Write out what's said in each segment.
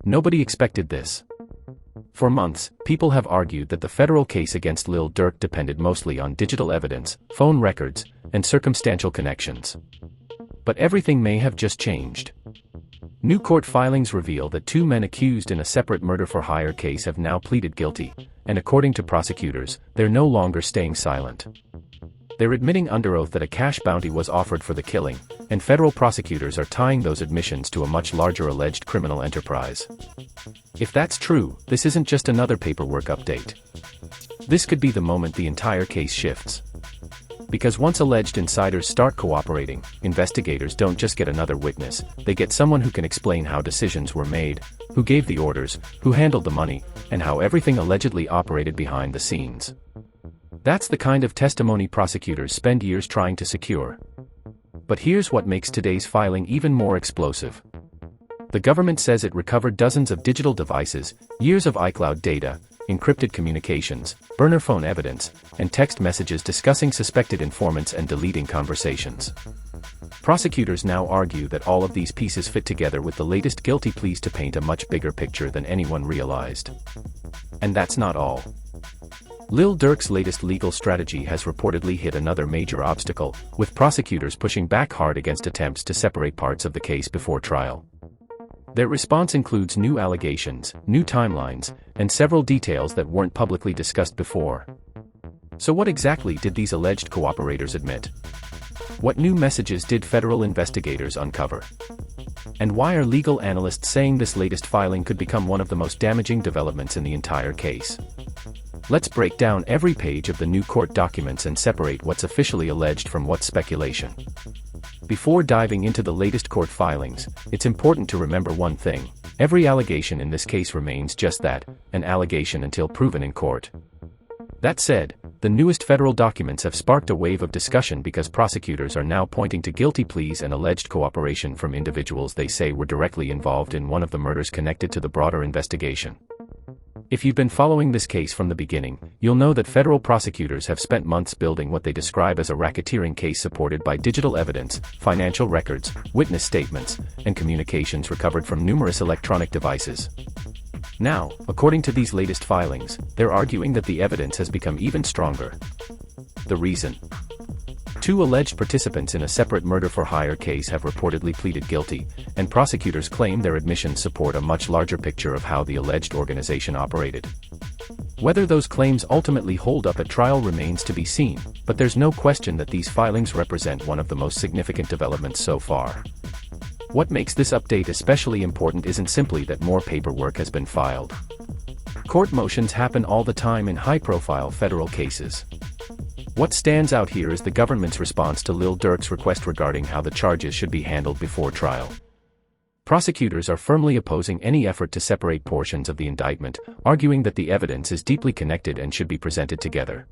Nobody expected this. For months, people have argued that the federal case against Lil Durk depended mostly on digital evidence, phone records, and circumstantial connections. But everything may have just changed. New court filings reveal that 2 men accused in a separate murder-for-hire case have now pleaded guilty, and according to prosecutors, they're no longer staying silent. They're admitting under oath that a cash bounty was offered for the killing, and federal prosecutors are tying those admissions to a much larger alleged criminal enterprise. If that's true, this isn't just another paperwork update. This could be the moment the entire case shifts. Because once alleged insiders start cooperating, investigators don't just get another witness, they get someone who can explain how decisions were made, who gave the orders, who handled the money, and how everything allegedly operated behind the scenes. That's the kind of testimony prosecutors spend years trying to secure. But here's what makes today's filing even more explosive. The government says it recovered dozens of digital devices, years of iCloud data, encrypted communications, burner phone evidence, and text messages discussing suspected informants and deleting conversations. Prosecutors now argue that all of these pieces fit together with the latest guilty pleas to paint a much bigger picture than anyone realized. And that's not all. Lil Durk's latest legal strategy has reportedly hit another major obstacle, with prosecutors pushing back hard against attempts to separate parts of the case before trial. Their response includes new allegations, new timelines, and several details that weren't publicly discussed before. So what exactly did these alleged cooperators admit? What new messages did federal investigators uncover? And why are legal analysts saying this latest filing could become one of the most damaging developments in the entire case? Let's break down every page of the new court documents and separate what's officially alleged from what's speculation. Before diving into the latest court filings, it's important to remember one thing: every allegation in this case remains just that, an allegation until proven in court. That said, the newest federal documents have sparked a wave of discussion because prosecutors are now pointing to guilty pleas and alleged cooperation from individuals they say were directly involved in one of the murders connected to the broader investigation. If you've been following this case from the beginning, you'll know that federal prosecutors have spent months building what they describe as a racketeering case supported by digital evidence, financial records, witness statements, and communications recovered from numerous electronic devices. Now, according to these latest filings, they're arguing that the evidence has become even stronger. The reason? 2 alleged participants in a separate murder-for-hire case have reportedly pleaded guilty, and prosecutors claim their admissions support a much larger picture of how the alleged organization operated. Whether those claims ultimately hold up at trial remains to be seen, but there's no question that these filings represent one of the most significant developments so far. What makes this update especially important isn't simply that more paperwork has been filed. Court motions happen all the time in high-profile federal cases. What stands out here is the government's response to Lil Durk's request regarding how the charges should be handled before trial. Prosecutors are firmly opposing any effort to separate portions of the indictment, arguing that the evidence is deeply connected and should be presented together.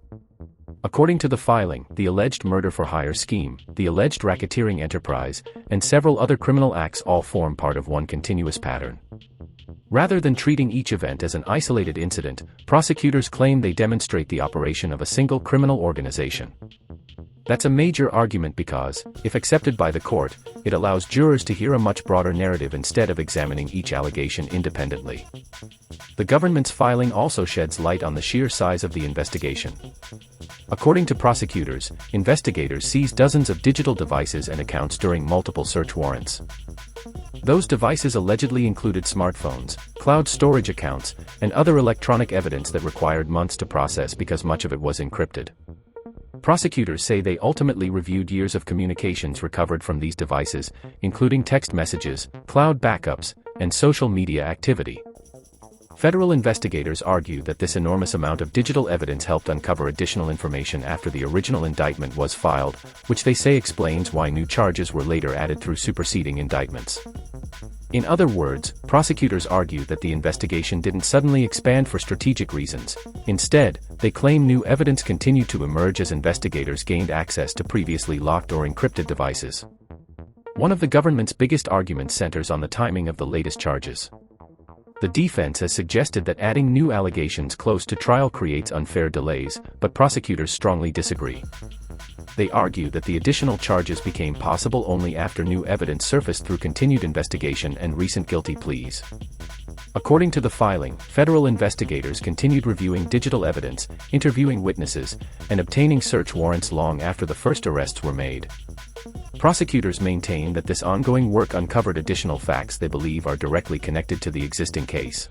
According to the filing, the alleged murder-for-hire scheme, the alleged racketeering enterprise, and several other criminal acts all form part of one continuous pattern. Rather than treating each event as an isolated incident, prosecutors claim they demonstrate the operation of a single criminal organization. That's a major argument because, if accepted by the court, it allows jurors to hear a much broader narrative instead of examining each allegation independently. The government's filing also sheds light on the sheer size of the investigation. According to prosecutors, investigators seized dozens of digital devices and accounts during multiple search warrants. Those devices allegedly included smartphones, cloud storage accounts, and other electronic evidence that required months to process because much of it was encrypted. Prosecutors say they ultimately reviewed years of communications recovered from these devices, including text messages, cloud backups, and social media activity. Federal investigators argue that this enormous amount of digital evidence helped uncover additional information after the original indictment was filed, which they say explains why new charges were later added through superseding indictments. In other words, prosecutors argue that the investigation didn't suddenly expand for strategic reasons. Instead, they claim new evidence continued to emerge as investigators gained access to previously locked or encrypted devices. One of the government's biggest arguments centers on the timing of the latest charges. The defense has suggested that adding new allegations close to trial creates unfair delays, but prosecutors strongly disagree. They argue that the additional charges became possible only after new evidence surfaced through continued investigation and recent guilty pleas. According to the filing, federal investigators continued reviewing digital evidence, interviewing witnesses, and obtaining search warrants long after the first arrests were made. Prosecutors maintain that this ongoing work uncovered additional facts they believe are directly connected to the existing case.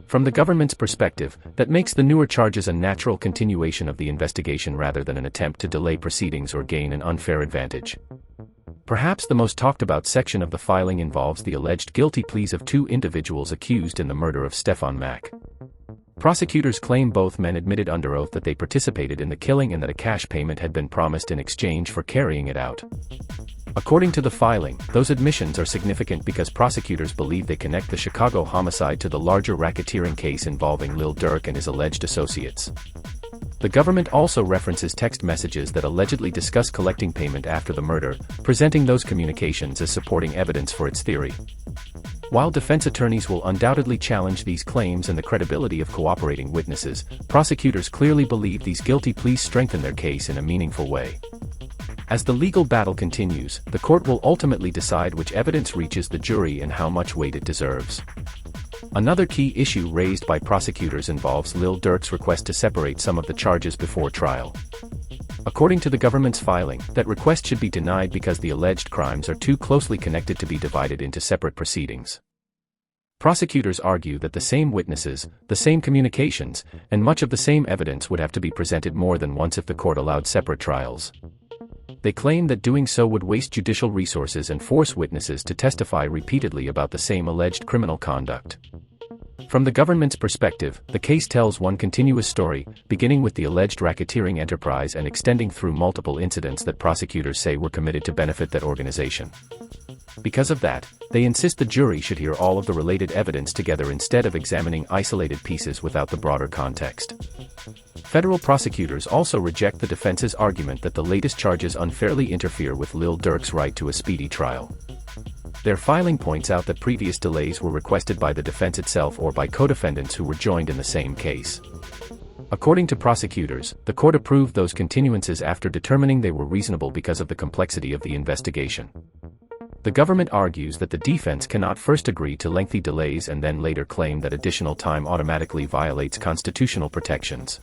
From the government's perspective, that makes the newer charges a natural continuation of the investigation rather than an attempt to delay proceedings or gain an unfair advantage. Perhaps the most talked about section of the filing involves the alleged guilty pleas of two individuals accused in the murder of Stefan Mack. Prosecutors claim both men admitted under oath that they participated in the killing and that a cash payment had been promised in exchange for carrying it out. According to the filing, those admissions are significant because prosecutors believe they connect the Chicago homicide to the larger racketeering case involving Lil Durk and his alleged associates. The government also references text messages that allegedly discuss collecting payment after the murder, presenting those communications as supporting evidence for its theory. While defense attorneys will undoubtedly challenge these claims and the credibility of cooperating witnesses, prosecutors clearly believe these guilty pleas strengthen their case in a meaningful way. As the legal battle continues, the court will ultimately decide which evidence reaches the jury and how much weight it deserves. Another key issue raised by prosecutors involves Lil Durk's request to separate some of the charges before trial. According to the government's filing, that request should be denied because the alleged crimes are too closely connected to be divided into separate proceedings. Prosecutors argue that the same witnesses, the same communications, and much of the same evidence would have to be presented more than once if the court allowed separate trials. They claim that doing so would waste judicial resources and force witnesses to testify repeatedly about the same alleged criminal conduct. From the government's perspective, the case tells one continuous story, beginning with the alleged racketeering enterprise and extending through multiple incidents that prosecutors say were committed to benefit that organization. Because of that, they insist the jury should hear all of the related evidence together instead of examining isolated pieces without the broader context. Federal prosecutors also reject the defense's argument that the latest charges unfairly interfere with Lil Durk's right to a speedy trial. Their filing points out that previous delays were requested by the defense itself or by co-defendants who were joined in the same case. According to prosecutors, the court approved those continuances after determining they were reasonable because of the complexity of the investigation. The government argues that the defense cannot first agree to lengthy delays and then later claim that additional time automatically violates constitutional protections.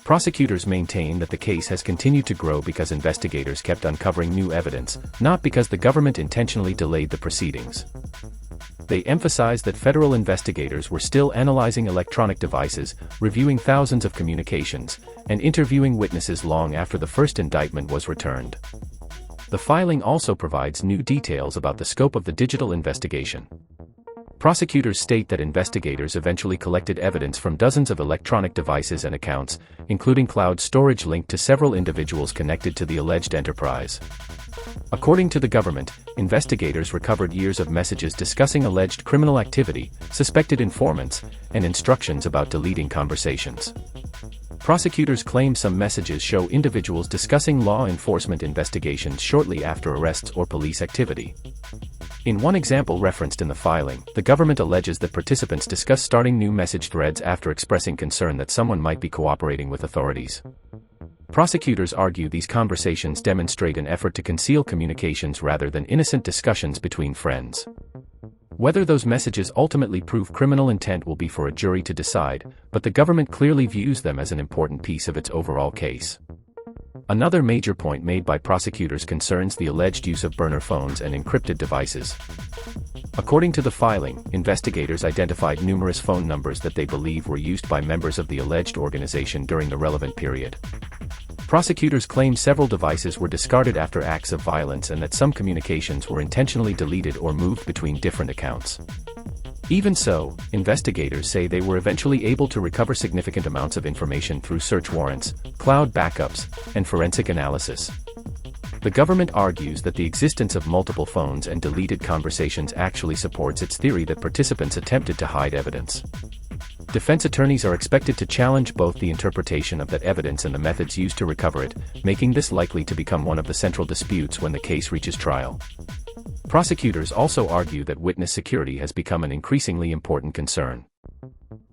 Prosecutors maintain that the case has continued to grow because investigators kept uncovering new evidence, not because the government intentionally delayed the proceedings. They emphasize that federal investigators were still analyzing electronic devices, reviewing thousands of communications, and interviewing witnesses long after the first indictment was returned. The filing also provides new details about the scope of the digital investigation. Prosecutors state that investigators eventually collected evidence from dozens of electronic devices and accounts, including cloud storage linked to several individuals connected to the alleged enterprise. According to the government, investigators recovered years of messages discussing alleged criminal activity, suspected informants, and instructions about deleting conversations. Prosecutors claim some messages show individuals discussing law enforcement investigations shortly after arrests or police activity. In one example referenced in the filing, the government alleges that participants discuss starting new message threads after expressing concern that someone might be cooperating with authorities. Prosecutors argue these conversations demonstrate an effort to conceal communications rather than innocent discussions between friends. Whether those messages ultimately prove criminal intent will be for a jury to decide, but the government clearly views them as an important piece of its overall case. Another major point made by prosecutors concerns the alleged use of burner phones and encrypted devices. According to the filing, investigators identified numerous phone numbers that they believe were used by members of the alleged organization during the relevant period. Prosecutors claim several devices were discarded after acts of violence and that some communications were intentionally deleted or moved between different accounts. Even so, investigators say they were eventually able to recover significant amounts of information through search warrants, cloud backups, and forensic analysis. The government argues that the existence of multiple phones and deleted conversations actually supports its theory that participants attempted to hide evidence. Defense attorneys are expected to challenge both the interpretation of that evidence and the methods used to recover it, making this likely to become one of the central disputes when the case reaches trial. Prosecutors also argue that witness security has become an increasingly important concern.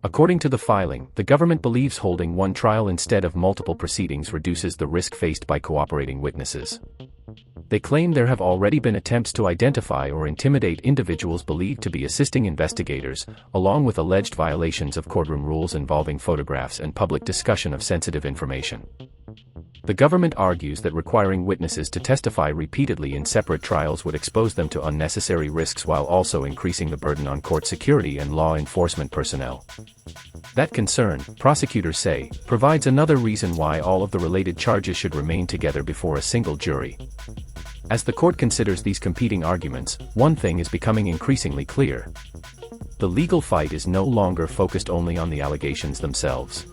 According to the filing, the government believes holding one trial instead of multiple proceedings reduces the risk faced by cooperating witnesses. They claim there have already been attempts to identify or intimidate individuals believed to be assisting investigators, along with alleged violations of courtroom rules involving photographs and public discussion of sensitive information. The government argues that requiring witnesses to testify repeatedly in separate trials would expose them to unnecessary risks while also increasing the burden on court security and law enforcement personnel. That concern, prosecutors say, provides another reason why all of the related charges should remain together before a single jury. As the court considers these competing arguments, one thing is becoming increasingly clear. The legal fight is no longer focused only on the allegations themselves.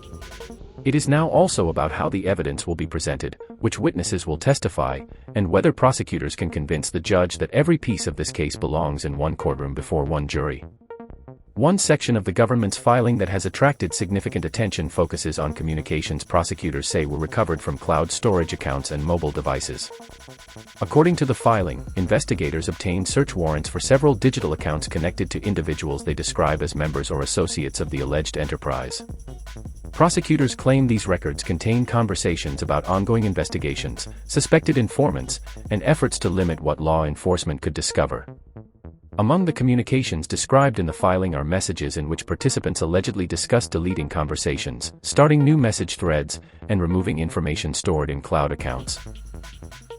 It is now also about how the evidence will be presented, which witnesses will testify, and whether prosecutors can convince the judge that every piece of this case belongs in one courtroom before one jury. One section of the government's filing that has attracted significant attention focuses on communications prosecutors say were recovered from cloud storage accounts and mobile devices. According to the filing, investigators obtained search warrants for several digital accounts connected to individuals they describe as members or associates of the alleged enterprise. Prosecutors claim these records contain conversations about ongoing investigations, suspected informants, and efforts to limit what law enforcement could discover. Among the communications described in the filing are messages in which participants allegedly discuss deleting conversations, starting new message threads, and removing information stored in cloud accounts.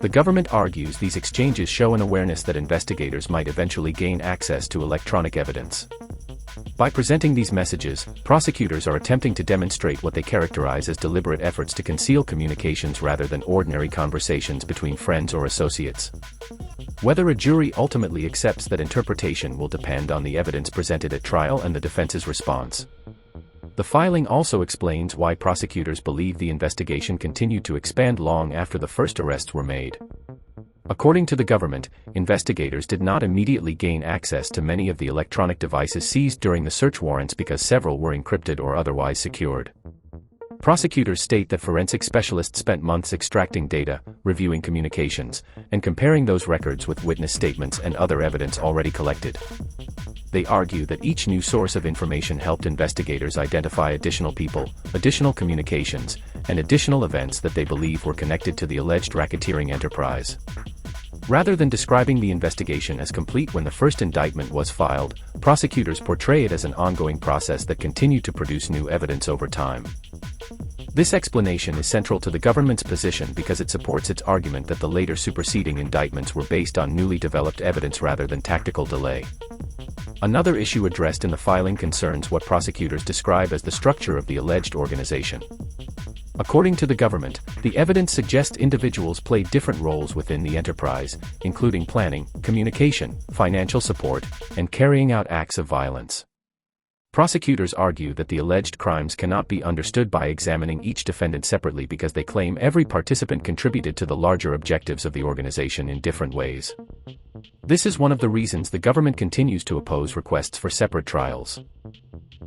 The government argues these exchanges show an awareness that investigators might eventually gain access to electronic evidence. By presenting these messages, prosecutors are attempting to demonstrate what they characterize as deliberate efforts to conceal communications rather than ordinary conversations between friends or associates. Whether a jury ultimately accepts that interpretation will depend on the evidence presented at trial and the defense's response. The filing also explains why prosecutors believe the investigation continued to expand long after the first arrests were made. According to the government, investigators did not immediately gain access to many of the electronic devices seized during the search warrants because several were encrypted or otherwise secured. Prosecutors state that forensic specialists spent months extracting data, reviewing communications, and comparing those records with witness statements and other evidence already collected. They argue that each new source of information helped investigators identify additional people, additional communications, and additional events that they believe were connected to the alleged racketeering enterprise. Rather than describing the investigation as complete when the first indictment was filed, prosecutors portray it as an ongoing process that continued to produce new evidence over time. This explanation is central to the government's position because it supports its argument that the later superseding indictments were based on newly developed evidence rather than tactical delay. Another issue addressed in the filing concerns what prosecutors describe as the structure of the alleged organization. According to the government, the evidence suggests individuals played different roles within the enterprise, including planning, communication, financial support, and carrying out acts of violence. Prosecutors argue that the alleged crimes cannot be understood by examining each defendant separately because they claim every participant contributed to the larger objectives of the organization in different ways. This is one of the reasons the government continues to oppose requests for separate trials.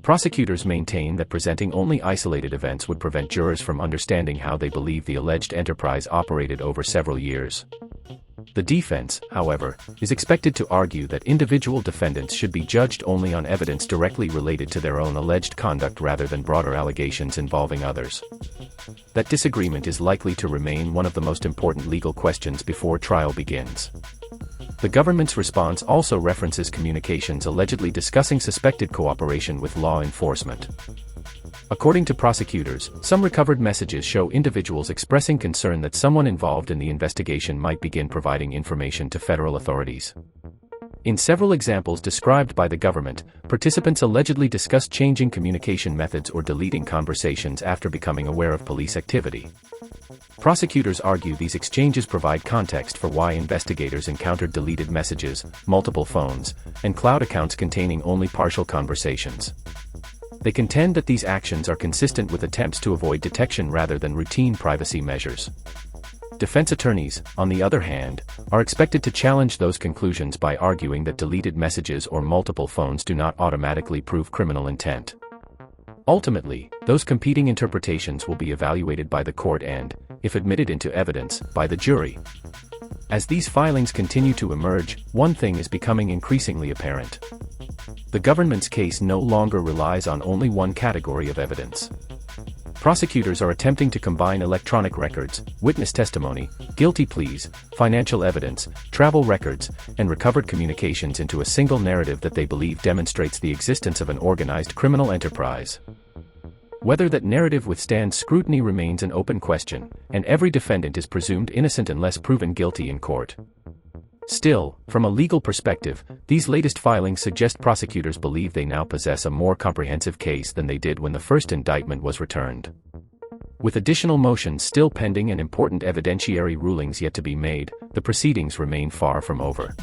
Prosecutors maintain that presenting only isolated events would prevent jurors from understanding how they believe the alleged enterprise operated over several years. The defense, however, is expected to argue that individual defendants should be judged only on evidence directly related to their own alleged conduct rather than broader allegations involving others. That disagreement is likely to remain one of the most important legal questions before trial begins. The government's response also references communications allegedly discussing suspected cooperation with law enforcement. According to prosecutors, some recovered messages show individuals expressing concern that someone involved in the investigation might begin providing information to federal authorities. In several examples described by the government, participants allegedly discussed changing communication methods or deleting conversations after becoming aware of police activity. Prosecutors argue these exchanges provide context for why investigators encountered deleted messages, multiple phones, and cloud accounts containing only partial conversations. They contend that these actions are consistent with attempts to avoid detection rather than routine privacy measures. Defense attorneys, on the other hand, are expected to challenge those conclusions by arguing that deleted messages or multiple phones do not automatically prove criminal intent. Ultimately, those competing interpretations will be evaluated by the court and, if admitted into evidence, by the jury. As these filings continue to emerge, one thing is becoming increasingly apparent. The government's case no longer relies on only one category of evidence. Prosecutors are attempting to combine electronic records, witness testimony, guilty pleas, financial evidence, travel records, and recovered communications into a single narrative that they believe demonstrates the existence of an organized criminal enterprise. Whether that narrative withstands scrutiny remains an open question, and every defendant is presumed innocent unless proven guilty in court. Still, from a legal perspective, these latest filings suggest prosecutors believe they now possess a more comprehensive case than they did when the first indictment was returned. With additional motions still pending and important evidentiary rulings yet to be made, the proceedings remain far from over.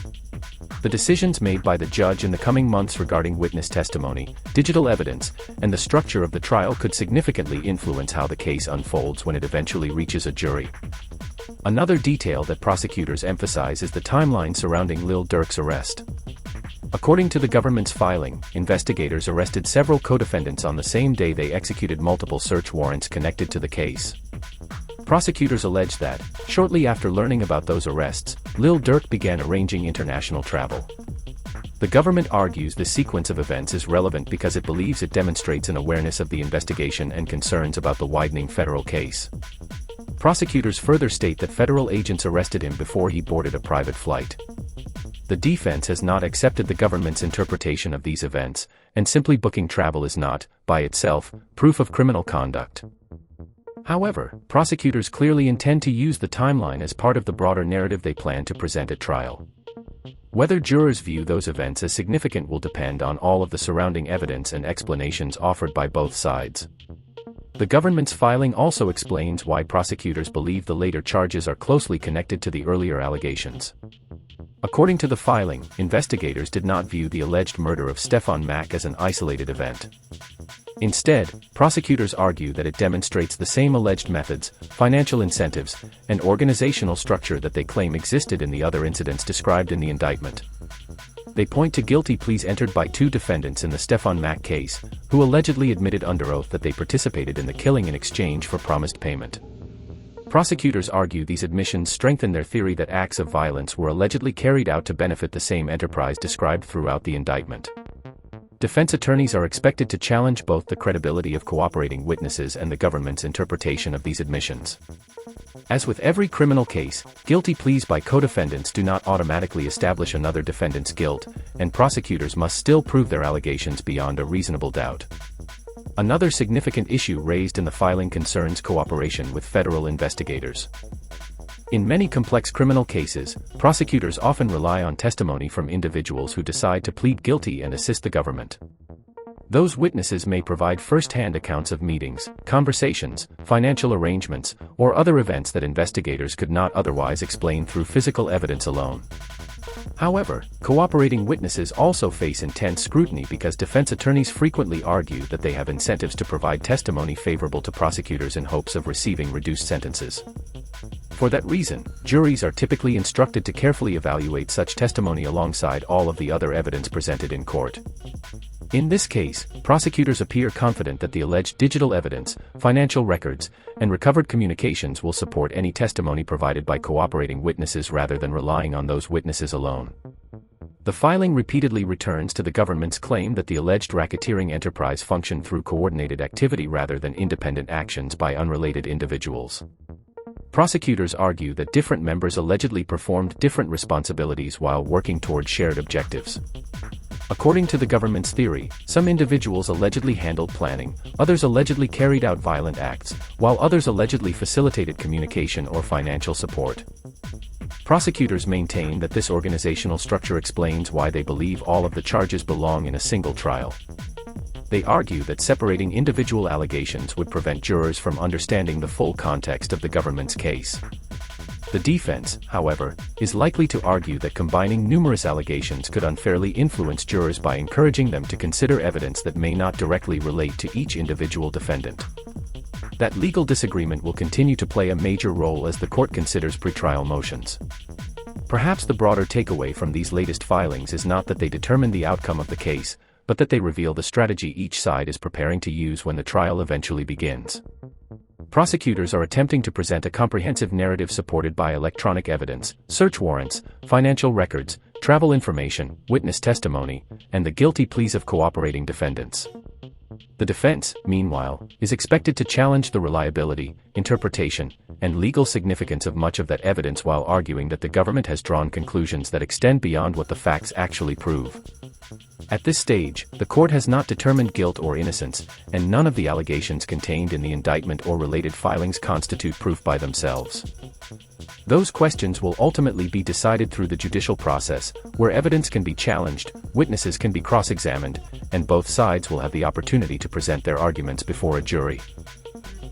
The decisions made by the judge in the coming months regarding witness testimony, digital evidence, and the structure of the trial could significantly influence how the case unfolds when it eventually reaches a jury. Another detail that prosecutors emphasize is the timeline surrounding Lil Durk's arrest. According to the government's filing, investigators arrested several co-defendants on the same day they executed multiple search warrants connected to the case. Prosecutors allege that, shortly after learning about those arrests, Lil Durk began arranging international travel. The government argues this sequence of events is relevant because it believes it demonstrates an awareness of the investigation and concerns about the widening federal case. Prosecutors further state that federal agents arrested him before he boarded a private flight. The defense has not accepted the government's interpretation of these events, and simply booking travel is not, by itself, proof of criminal conduct. However, prosecutors clearly intend to use the timeline as part of the broader narrative they plan to present at trial. Whether jurors view those events as significant will depend on all of the surrounding evidence and explanations offered by both sides. The government's filing also explains why prosecutors believe the later charges are closely connected to the earlier allegations. According to the filing, investigators did not view the alleged murder of Stefan Mack as an isolated event. Instead, prosecutors argue that it demonstrates the same alleged methods, financial incentives, and organizational structure that they claim existed in the other incidents described in the indictment. They point to guilty pleas entered by two defendants in the Stefan Mack case, who allegedly admitted under oath that they participated in the killing in exchange for promised payment. Prosecutors argue these admissions strengthen their theory that acts of violence were allegedly carried out to benefit the same enterprise described throughout the indictment. Defense attorneys are expected to challenge both the credibility of cooperating witnesses and the government's interpretation of these admissions. As with every criminal case, guilty pleas by co-defendants do not automatically establish another defendant's guilt, and prosecutors must still prove their allegations beyond a reasonable doubt. Another significant issue raised in the filing concerns cooperation with federal investigators. In many complex criminal cases, prosecutors often rely on testimony from individuals who decide to plead guilty and assist the government. Those witnesses may provide first-hand accounts of meetings, conversations, financial arrangements, or other events that investigators could not otherwise explain through physical evidence alone. However, cooperating witnesses also face intense scrutiny because defense attorneys frequently argue that they have incentives to provide testimony favorable to prosecutors in hopes of receiving reduced sentences. For that reason, juries are typically instructed to carefully evaluate such testimony alongside all of the other evidence presented in court. In this case, prosecutors appear confident that the alleged digital evidence, financial records, and recovered communications will support any testimony provided by cooperating witnesses rather than relying on those witnesses alone. The filing repeatedly returns to the government's claim that the alleged racketeering enterprise functioned through coordinated activity rather than independent actions by unrelated individuals. Prosecutors argue that different members allegedly performed different responsibilities while working toward shared objectives. According to the government's theory, some individuals allegedly handled planning, others allegedly carried out violent acts, while others allegedly facilitated communication or financial support. Prosecutors maintain that this organizational structure explains why they believe all of the charges belong in a single trial. They argue that separating individual allegations would prevent jurors from understanding the full context of the government's case. The defense, however, is likely to argue that combining numerous allegations could unfairly influence jurors by encouraging them to consider evidence that may not directly relate to each individual defendant. That legal disagreement will continue to play a major role as the court considers pretrial motions. Perhaps the broader takeaway from these latest filings is not that they determine the outcome of the case, but that they reveal the strategy each side is preparing to use when the trial eventually begins. Prosecutors are attempting to present a comprehensive narrative supported by electronic evidence, search warrants, financial records, travel information, witness testimony, and the guilty pleas of cooperating defendants. The defense, meanwhile, is expected to challenge the reliability, interpretation, and legal significance of much of that evidence while arguing that the government has drawn conclusions that extend beyond what the facts actually prove. At this stage, the court has not determined guilt or innocence, and none of the allegations contained in the indictment or related filings constitute proof by themselves. Those questions will ultimately be decided through the judicial process, where evidence can be challenged, witnesses can be cross-examined, and both sides will have the opportunity to present their arguments before a jury.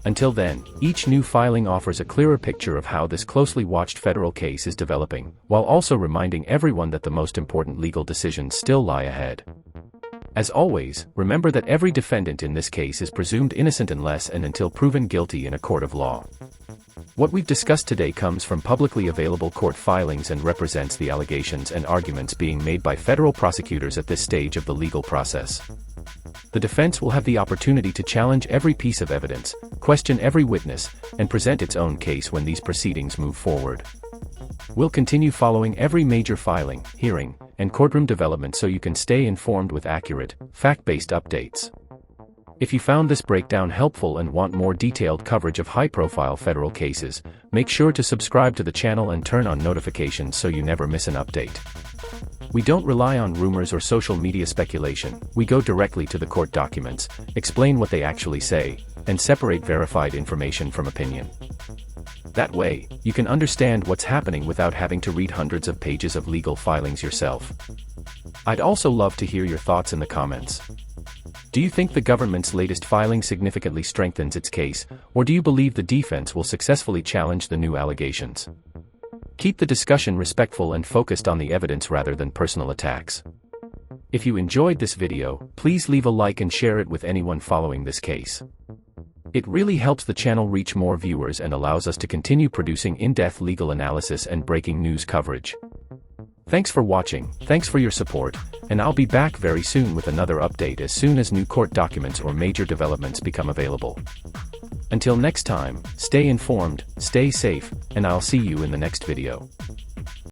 Until then, each new filing offers a clearer picture of how this closely watched federal case is developing, while also reminding everyone that the most important legal decisions still lie ahead. As always, remember that every defendant in this case is presumed innocent unless and until proven guilty in a court of law. What we've discussed today comes from publicly available court filings and represents the allegations and arguments being made by federal prosecutors at this stage of the legal process. The defense will have the opportunity to challenge every piece of evidence, question every witness, and present its own case when these proceedings move forward. We'll continue following every major filing, hearing, and courtroom development so you can stay informed with accurate, fact-based updates. If you found this breakdown helpful and want more detailed coverage of high-profile federal cases, make sure to subscribe to the channel and turn on notifications so you never miss an update. We don't rely on rumors or social media speculation. We go directly to the court documents, explain what they actually say, and separate verified information from opinion. That way, you can understand what's happening without having to read hundreds of pages of legal filings yourself. I'd also love to hear your thoughts in the comments. Do you think the government's latest filing significantly strengthens its case, or do you believe the defense will successfully challenge the new allegations? Keep the discussion respectful and focused on the evidence rather than personal attacks. If you enjoyed this video, please leave a like and share it with anyone following this case. It really helps the channel reach more viewers and allows us to continue producing in-depth legal analysis and breaking news coverage. Thanks for watching, thanks for your support, and I'll be back very soon with another update as soon as new court documents or major developments become available. Until next time, stay informed, stay safe, and I'll see you in the next video.